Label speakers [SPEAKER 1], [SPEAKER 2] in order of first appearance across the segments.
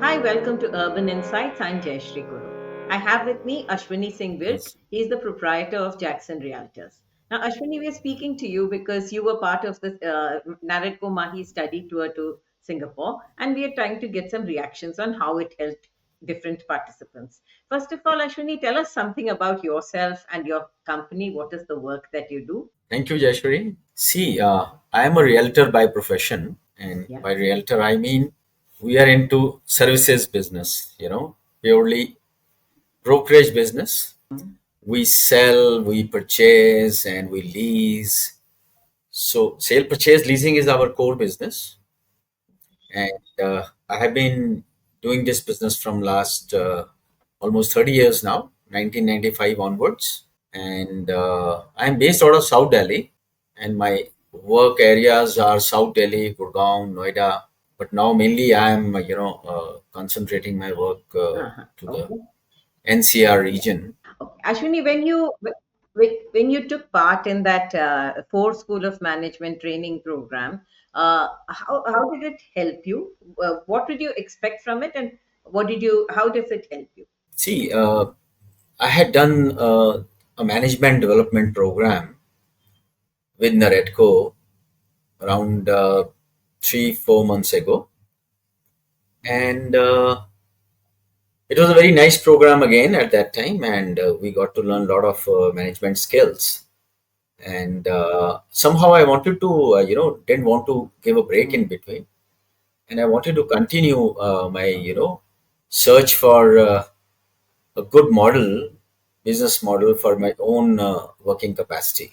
[SPEAKER 1] Hi, welcome to Urban Insights. I'm Jayashree Guru. I have with me Ashwini Singh Virk.
[SPEAKER 2] Yes.
[SPEAKER 1] He is the proprietor of Jackson Realtors. Now, Ashwini, we're speaking to you because you were part of the NAREDCO Mahi study tour to Singapore, and we are trying to get some reactions on how it helped different participants. First of all, Ashwini, tell us something about yourself and your company. What is the work that you do?
[SPEAKER 2] Thank you, Jayashwari. See, I am a realtor by profession, and
[SPEAKER 1] Yeah.
[SPEAKER 2] by realtor I mean we are into services business. Purely brokerage business.
[SPEAKER 1] Mhm.
[SPEAKER 2] We sell, we purchase, and we lease. So, sale, purchase, leasing is our core business, and I have been doing this business from last almost 30 years now, 1995 onwards. And I'm based out of South Delhi, and my work areas are South Delhi, Gurgaon, Noida. But now mainly I'm concentrating my work
[SPEAKER 1] Uh-huh.
[SPEAKER 2] to the
[SPEAKER 1] Okay.
[SPEAKER 2] NCR region.
[SPEAKER 1] Okay. Ashwini, when you took part in that Ford School of Management training program, how did it help you? What did you expect from it, and how does it help you?
[SPEAKER 2] See, I had done a management development program with NAREDCO around 3 4 months ago, and it was a very nice program again at that time, and we got to learn a lot of management skills. And somehow I wanted to, didn't want to give a break in
[SPEAKER 1] Mm,
[SPEAKER 2] between, and I wanted to continue my, search for a good model, business model for my own working capacity.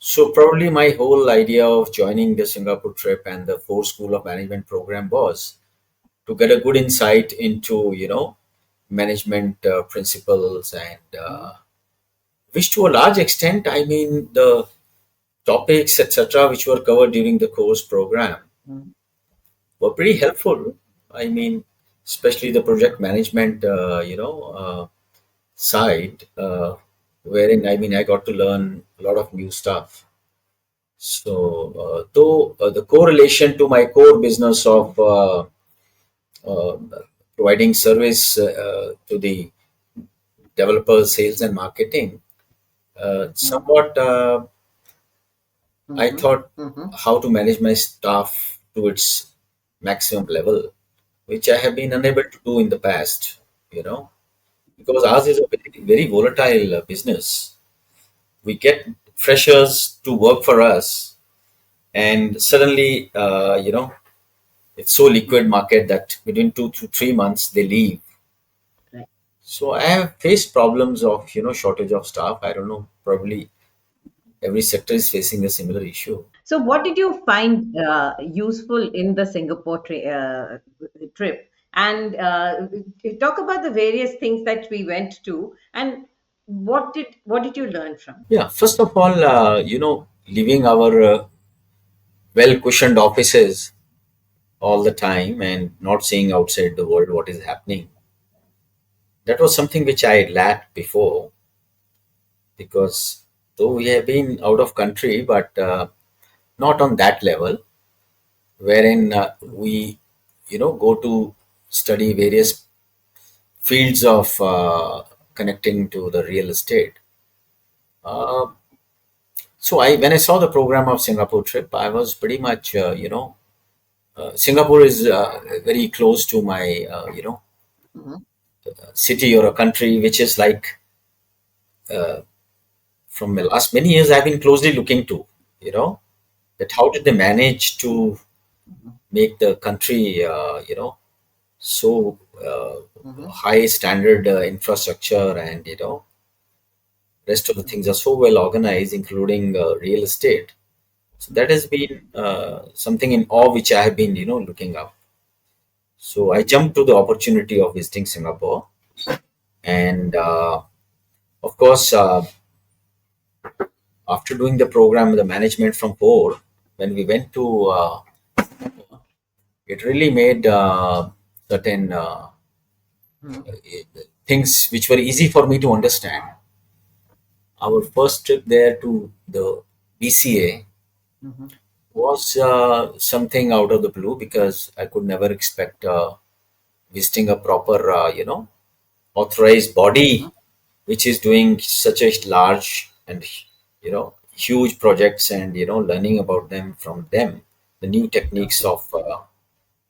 [SPEAKER 2] So probably my whole idea of joining the Singapore trip and the Four School of Management program was to get a good insight into, management principles, and
[SPEAKER 1] mm,
[SPEAKER 2] which to a large extent, I mean, the topics, etc., which were covered during the course program
[SPEAKER 1] mm,
[SPEAKER 2] were pretty helpful. I mean, especially the project management, side, wherein I mean, I got to learn a lot of new stuff. So, though the correlation to my core business of uh, providing service to the developers, sales, and marketing,
[SPEAKER 1] mm,
[SPEAKER 2] somewhat I
[SPEAKER 1] mhm,
[SPEAKER 2] thought
[SPEAKER 1] mhm,
[SPEAKER 2] how to manage my staff to its maximum level, which I have been unable to do in the past, because ours is a very, very volatile business. We get freshers to work for us, and suddenly, it's so liquid market that within 2 to 3 months they leave.
[SPEAKER 1] right.
[SPEAKER 2] So I have faced problems of, shortage of staff. I don't know, probably every sector is facing a similar issue.
[SPEAKER 1] So, what did you find useful in the Singapore trip? And talk about the various things that we went to, and what did you learn from?
[SPEAKER 2] Yeah, first of all, leaving our well cushioned offices all the time and not seeing outside the world what is happening. That was something which I lacked before, because though we have been out of country, but not on that level, wherein we, go to study various fields of connecting to the real estate. Uh, so when I saw the program of Singapore trip, I was pretty much, Singapore is very close to my,
[SPEAKER 1] Mhm.
[SPEAKER 2] city or a country, which is like from the last many years I've been closely looking to, you know, that how did they manage to make the country, so
[SPEAKER 1] Mhm.
[SPEAKER 2] high standard infrastructure, and rest of the things are
[SPEAKER 1] Mhm.
[SPEAKER 2] so well organized, including real estate. So that has been something in awe which I have been, looking up. So I jumped to the opportunity of visiting Singapore, and of course, after doing the program, the management from Pore, when we went to, it really made certain
[SPEAKER 1] Mhm.
[SPEAKER 2] things which were easy for me to understand. Our first trip there to the BCA
[SPEAKER 1] Mhm.
[SPEAKER 2] was something out of the blue, because I could never expect. visiting a proper, authorized body which is doing such a large and huge projects, and learning about them from them, the new techniques
[SPEAKER 1] Okay.
[SPEAKER 2] of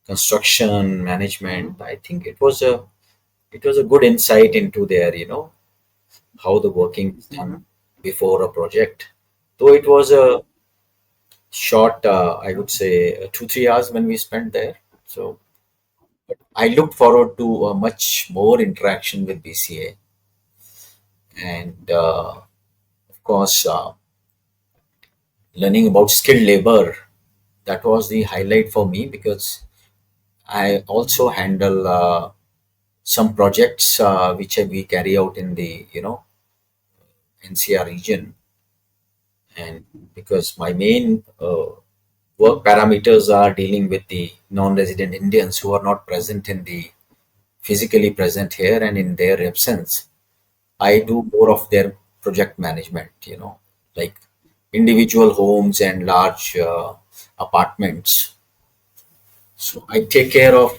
[SPEAKER 2] construction management. I think it was a good insight into their how the working is done before a project. Though it was a short, I would say 2-3 hours when we spent there. So I looked forward to a much more interaction with BCA, and of course, learning about skilled labor. That was the highlight for me because I also handle some projects which we carry out in the NCR region, and because my main work parameters are dealing with the non-resident Indians who are not present in the physically present here, and in their absence, I do more of their project management, like individual homes and large apartments. So I take care of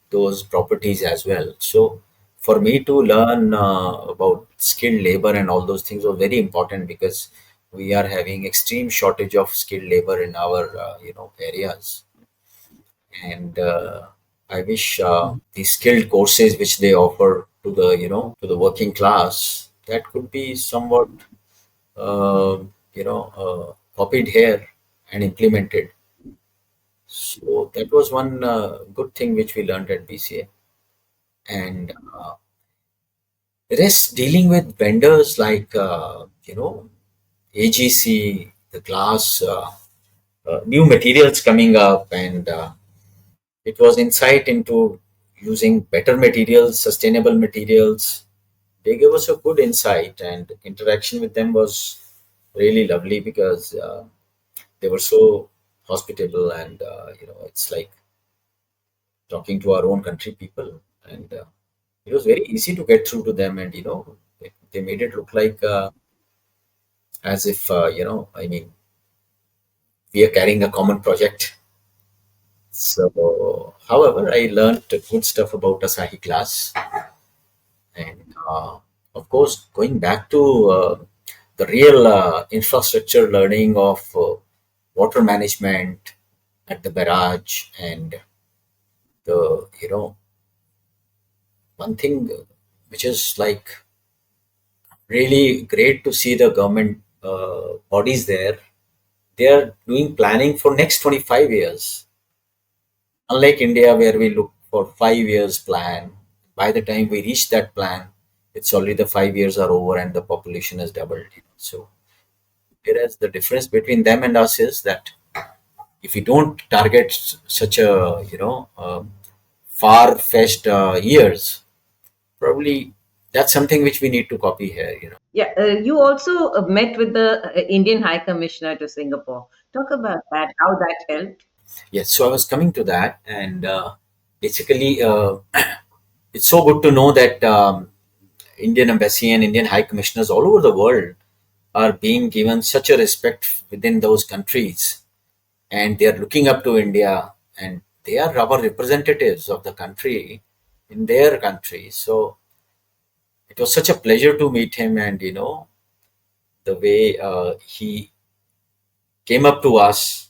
[SPEAKER 2] those properties as well. So for me to learn about skilled labor and all those things was very important because we are having extreme shortage of skilled labor in our areas, and I wish the skilled courses which they offer to the working class, that could be somewhat copied here and implemented. So that was one good thing which we learned at BCA. And the rest, dealing with vendors like AGC, the glass, new materials coming up, and it was insight into using better materials, sustainable materials. They gave us a good insight, and interaction with them was really lovely because they were so hospitable, and it's like talking to our own country people, and it was very easy to get through to them, and they made it look like as if I mean, we are carrying a common project. So however, I learned good stuff about Asahi class, and of course, going back to the real infrastructure learning of water management at the barrage, and the one thing which is like really great to see the government bodies there. They are doing planning for next 25 years, unlike India where we look for 5 years plan. By the time we reach that plan, it's already the 5 years are over and the population has doubled. So whereas the difference between them and us is that if we don't target such a far-fetched years, probably that's something which we need to copy here.
[SPEAKER 1] Yeah, you also met with the Indian High Commissioner to Singapore. Talk about that, how that helped.
[SPEAKER 2] Yes, so I was coming to that, and basically, it's so good to know that Indian embassy and Indian high commissioners all over the world are being given such a respect within those countries, and they are looking up to India, and they are our representatives of the country in their country. So it was such a pleasure to meet him, and the way he came up to us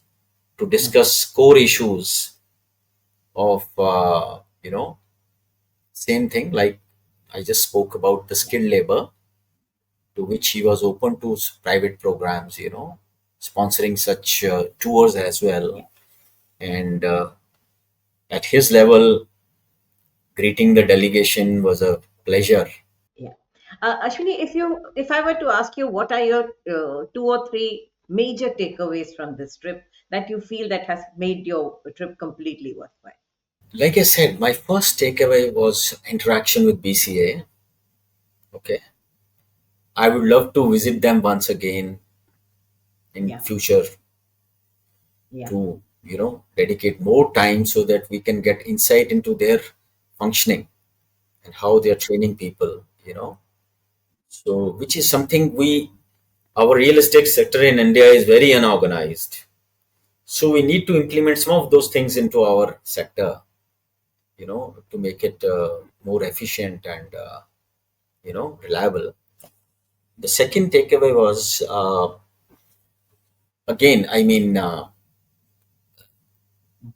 [SPEAKER 2] to discuss core issues of same thing, like I just spoke about the skilled labor, to which he was open to private programs, sponsoring such tours as
[SPEAKER 1] Yeah,
[SPEAKER 2] well. And at his level, greeting the delegation was a pleasure.
[SPEAKER 1] yeah. Ashwini, if I were to ask you, what are your two or three major takeaways from this trip that you feel that has made your trip completely worthwhile?
[SPEAKER 2] Like I said, my first takeaway was interaction with BCA. Okay, I would love to visit them once again in
[SPEAKER 1] Yeah,
[SPEAKER 2] future
[SPEAKER 1] yeah,
[SPEAKER 2] to dedicate more time so that we can get insight into their functioning and how they are training people. So which is something our real estate sector in India is very unorganized. So we need to implement some of those things into our sector, to make it more efficient and reliable. The second takeaway was, again, I mean,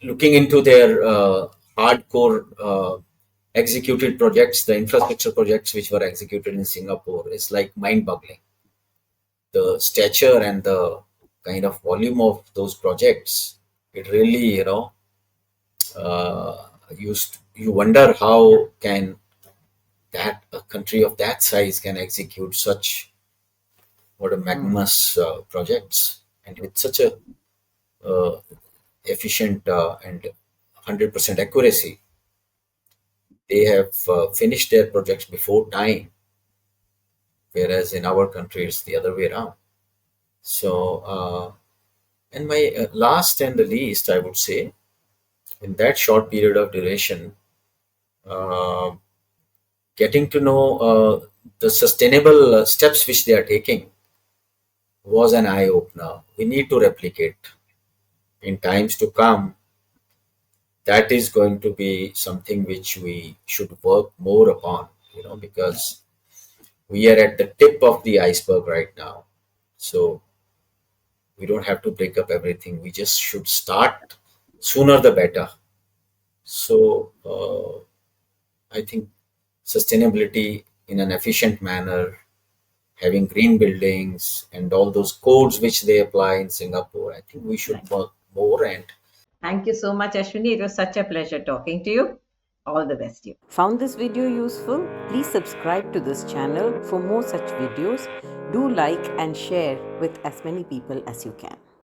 [SPEAKER 2] looking into their hardcore executed projects, the infrastructure projects which were executed in Singapore is like mind-boggling. The stature and the kind of volume of those projects, it really, you wonder how can that a country of that size can execute such what a
[SPEAKER 1] Mm.
[SPEAKER 2] magnanimous projects and with such a uh, efficient and 100% accuracy. They have finished their projects before time, whereas in our country it's the other way around. So, and my last and the least, I would say, in that short period of duration, uh, getting to know the sustainable steps which they are taking was an eye opener. We need to replicate in times to come. That is going to be something which we should work more upon, because we are at the tip of the iceberg right now. So we don't have to break up everything. We just should start sooner the better. So I think sustainability in an efficient manner, having green buildings and all those codes which they apply in Singapore, I think we should
[SPEAKER 1] Right.
[SPEAKER 2] work more. And
[SPEAKER 1] Thank you so much, Ashwini. It was such a pleasure talking to you. All the best to you.
[SPEAKER 3] Found this video useful? Please subscribe to this channel for more such videos. Do like and share with as many people as you can.